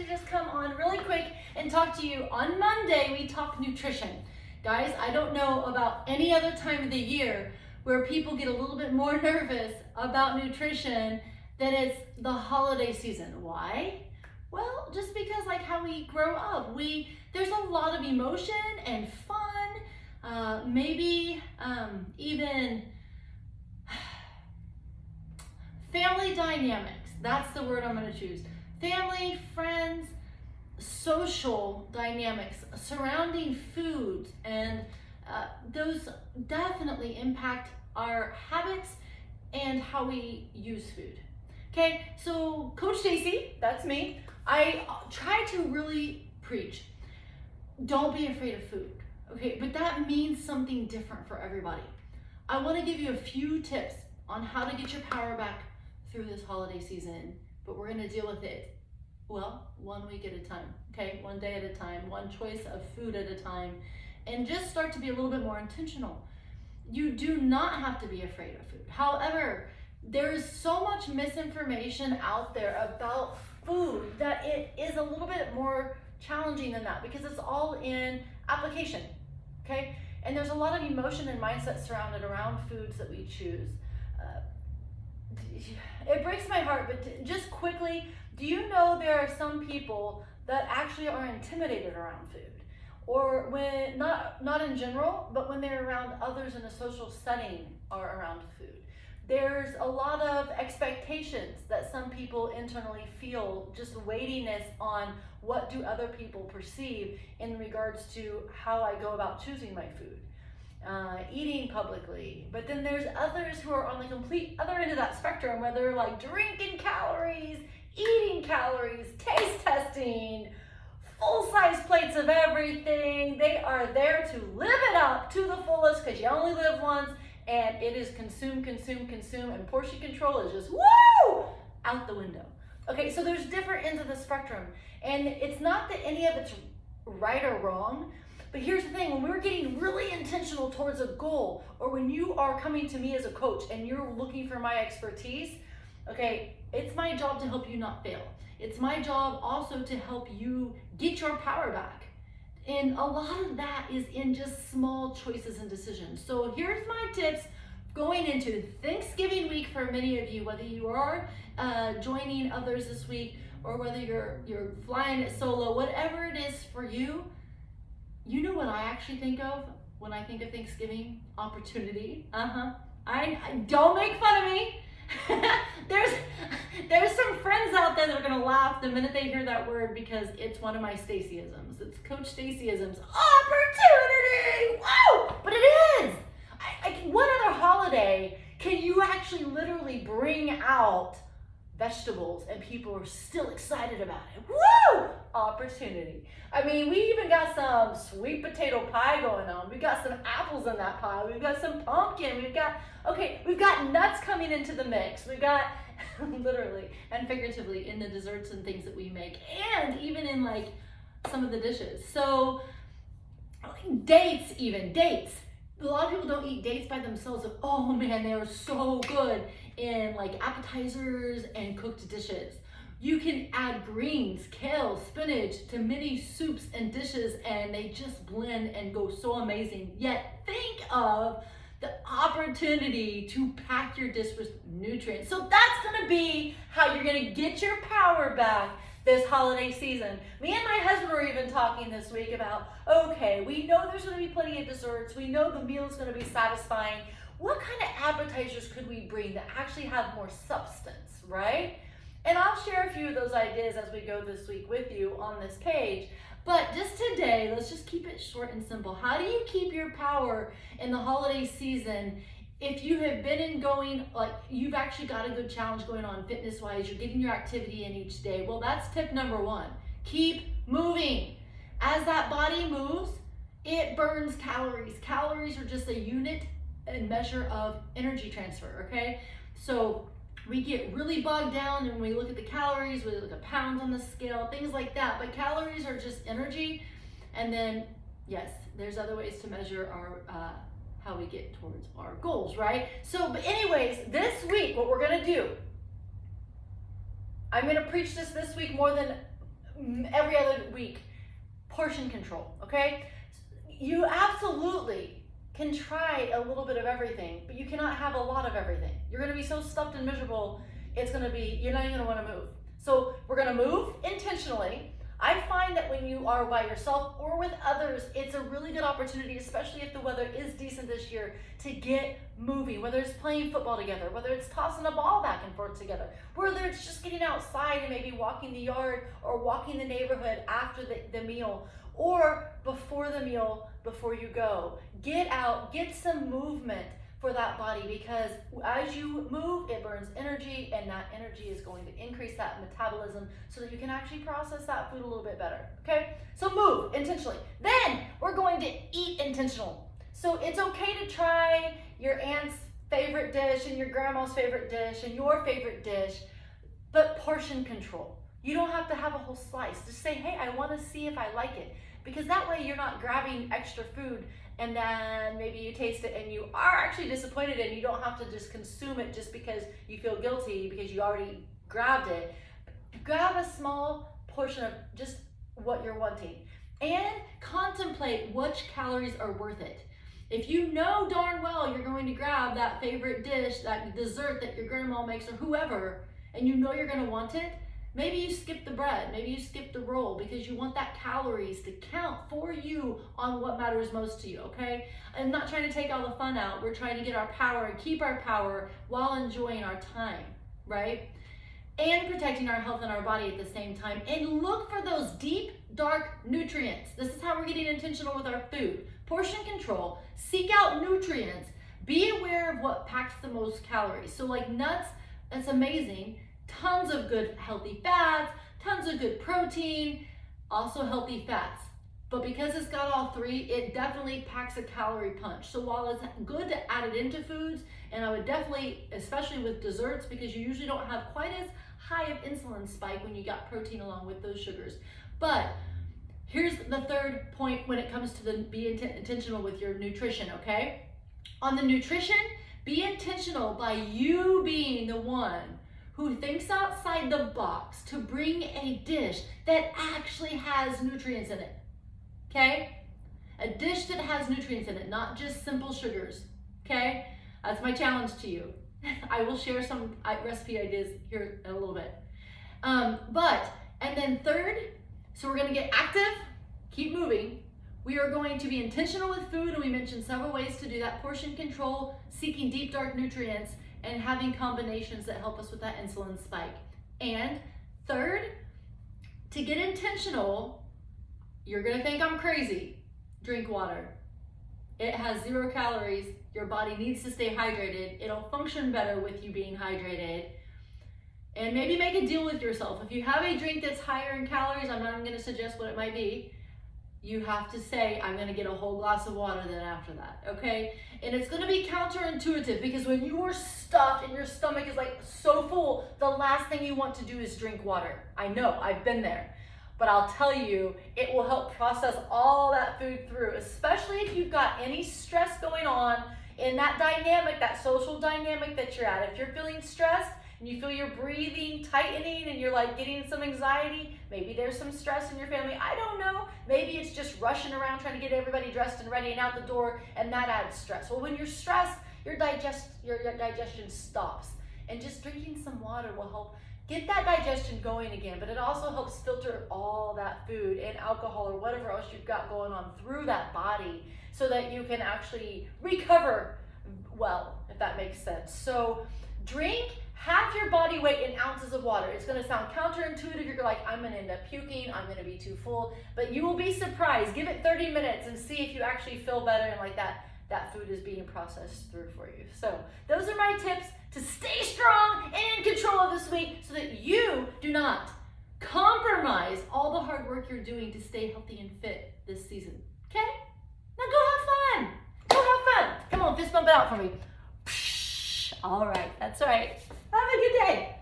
just come on really quick and talk to you. On Monday, we talk nutrition. Guys, I don't know about any other time of the year where people get a little bit more nervous about nutrition than it's the holiday season. Why? Well, just because like how we grow up, there's a lot of emotion and fun, maybe even family dynamics. That's the word I'm going to choose. Family, friends, social dynamics surrounding foods, and those definitely impact our habits and how we use food. Okay, so Coach Stacy, that's me. I try to really preach, don't be afraid of food. Okay, but that means something different for everybody. I want to give you a few tips on how to get your power back through this holiday season, but we're going to deal with it, well, 1 week at a time, okay? 1 day at a time, one choice of food at a time, and just start to be a little bit more intentional. You do not have to be afraid of food. However, there is so much misinformation out there about food that it is a little bit more challenging than that, because it's all in application, okay? And there's a lot of emotion and mindset surrounded around foods that we choose. It breaks my heart, but just quickly, do you know there are some people that actually are intimidated around food? Or when, not in general, but when they're around others in a social setting or around food. There's a lot of expectations that some people internally feel, just weightiness on what do other people perceive in regards to how I go about choosing my food. Eating publicly, but then there's others who are on the complete other end of that spectrum, where they're like drinking calories, eating calories, taste testing, full-size plates of everything. They are there to live it up to the fullest, because you only live once, and it is consume, consume, consume, and portion control is just woo out the window. Okay, so there's different ends of the spectrum, and it's not that any of it's right or wrong. But here's the thing, when we're getting really intentional towards a goal, or when you are coming to me as a coach and you're looking for my expertise, okay, it's my job to help you not fail. It's my job also to help you get your power back. And a lot of that is in just small choices and decisions. So here's my tips going into Thanksgiving week for many of you, whether you are joining others this week or whether you're flying it solo, whatever it is for you. You know what I actually think of when I think of Thanksgiving? Opportunity. I don't make fun of me. There's some friends out there that are gonna laugh the minute they hear that word, because it's one of my Stacyisms. It's Coach Stacyisms. Opportunity! Whoa! But it is. What other holiday can you actually literally bring out vegetables and people are still excited about it? Woo! Opportunity. I mean, we even got some sweet potato pie going on. We've got some apples in that pie. We've got some pumpkin. We've got nuts coming into the mix. We've got literally and figuratively in the desserts and things that we make, and even in like some of the dishes. So dates. A lot of people don't eat dates by themselves. Oh man, they are so good in like appetizers and cooked dishes. You can add greens, kale, spinach to many soups and dishes, and they just blend and go so amazing. Yet think of the opportunity to pack your dish with nutrients. So that's gonna be how you're gonna get your power back this holiday season. Me and my husband were even talking this week about, okay, we know there's gonna be plenty of desserts. We know the meal's gonna be satisfying. What kind of appetizers could we bring that actually have more substance, right? And I'll share a few of those ideas as we go this week with you on this page. But just today, let's just keep it short and simple. How do you keep your power in the holiday season if you have been in going, like you've actually got a good challenge going on fitness-wise, you're getting your activity in each day? Well, that's tip number one. Keep moving. As that body moves, it burns calories. Calories are just a unit and measure of energy transfer, okay? So we get really bogged down and when we look at the calories, we look at pounds on the scale, things like that. But calories are just energy. And then, yes, there's other ways to measure our how we get towards our goals, right? So, but anyways, this week, what we're gonna do, I'm gonna preach this week more than every other week. Portion control, okay? You absolutely can try a little bit of everything, but you cannot have a lot of everything. You're gonna be so stuffed and miserable, you're not even gonna wanna move. So we're gonna move intentionally. I find that when you are by yourself or with others, it's a really good opportunity, especially if the weather is decent this year, to get moving, whether it's playing football together, whether it's tossing a ball back and forth together, whether it's just getting outside and maybe walking the yard or walking the neighborhood after the meal, or before the meal, before you go. Get out, get some movement for that body, because as you move, it burns energy, and that energy is going to increase that metabolism so that you can actually process that food a little bit better, okay? So move intentionally. Then we're going to eat intentional. So it's okay to try your aunt's favorite dish and your grandma's favorite dish and your favorite dish, but portion control. You don't have to have a whole slice. Just say, hey, I want to see if I like it. Because that way you're not grabbing extra food and then maybe you taste it and you are actually disappointed, and you don't have to just consume it just because you feel guilty because you already grabbed it. Grab a small portion of just what you're wanting and contemplate which calories are worth it. If you know darn well you're going to grab that favorite dish, that dessert that your grandma makes or whoever, and you know you're going to want it, maybe you skip the bread, maybe you skip the roll, because you want that calories to count for you on what matters most to you, okay? I'm not trying to take all the fun out. We're trying to get our power and keep our power while enjoying our time, right? And protecting our health and our body at the same time. And look for those deep, dark nutrients. This is how we're getting intentional with our food. Portion control, seek out nutrients, be aware of what packs the most calories. So like nuts, that's amazing. Tons of good healthy fats, tons of good protein, also healthy fats. But because it's got all three, it definitely packs a calorie punch. So while it's good to add it into foods, and I would definitely, especially with desserts, because you usually don't have quite as high of insulin spike when you got protein along with those sugars. But here's the third point when it comes to be intentional with your nutrition, okay? On the nutrition, be intentional by you being the one who thinks outside the box to bring a dish that actually has nutrients in it, okay? A dish that has nutrients in it, not just simple sugars, okay? That's my challenge to you. I will share some recipe ideas here in a little bit. And then third, so we're gonna get active, keep moving. We are going to be intentional with food, and we mentioned several ways to do that. Portion control, seeking deep, dark nutrients, and having combinations that help us with that insulin spike. And third, to get intentional, you're gonna think I'm crazy, drink water. It has 0 calories. Your body needs to stay hydrated. It'll function better with you being hydrated. And maybe make a deal with yourself. If you have a drink that's higher in calories, I'm not even gonna suggest what it might be. You have to say, I'm gonna get a whole glass of water then after that, okay? And it's gonna be counterintuitive, because when you are stuffed and your stomach is like so full, the last thing you want to do is drink water. I know, I've been there. But I'll tell you, it will help process all that food through, especially if you've got any stress going on in that dynamic, that social dynamic that you're at. If you're feeling stressed and you feel your breathing tightening and you're like getting some anxiety, maybe there's some stress in your family, I don't know. Maybe it's just rushing around trying to get everybody dressed and ready and out the door, and that adds stress. Well, when you're stressed, your digestion stops, and just drinking some water will help get that digestion going again. But it also helps filter all that food and alcohol or whatever else you've got going on through that body, so that you can actually recover well, if that makes sense. So drink half your body weight in ounces of water. It's gonna sound counterintuitive. You're like, I'm gonna end up puking, I'm gonna be too full, but you will be surprised. Give it 30 minutes and see if you actually feel better, and like that food is being processed through for you. So those are my tips to stay strong and in control of this week, so that you do not compromise all the hard work you're doing to stay healthy and fit this season, okay? Now go have fun. Go have fun. Come on, fist bump it out for me. All right, that's right. Have a good day.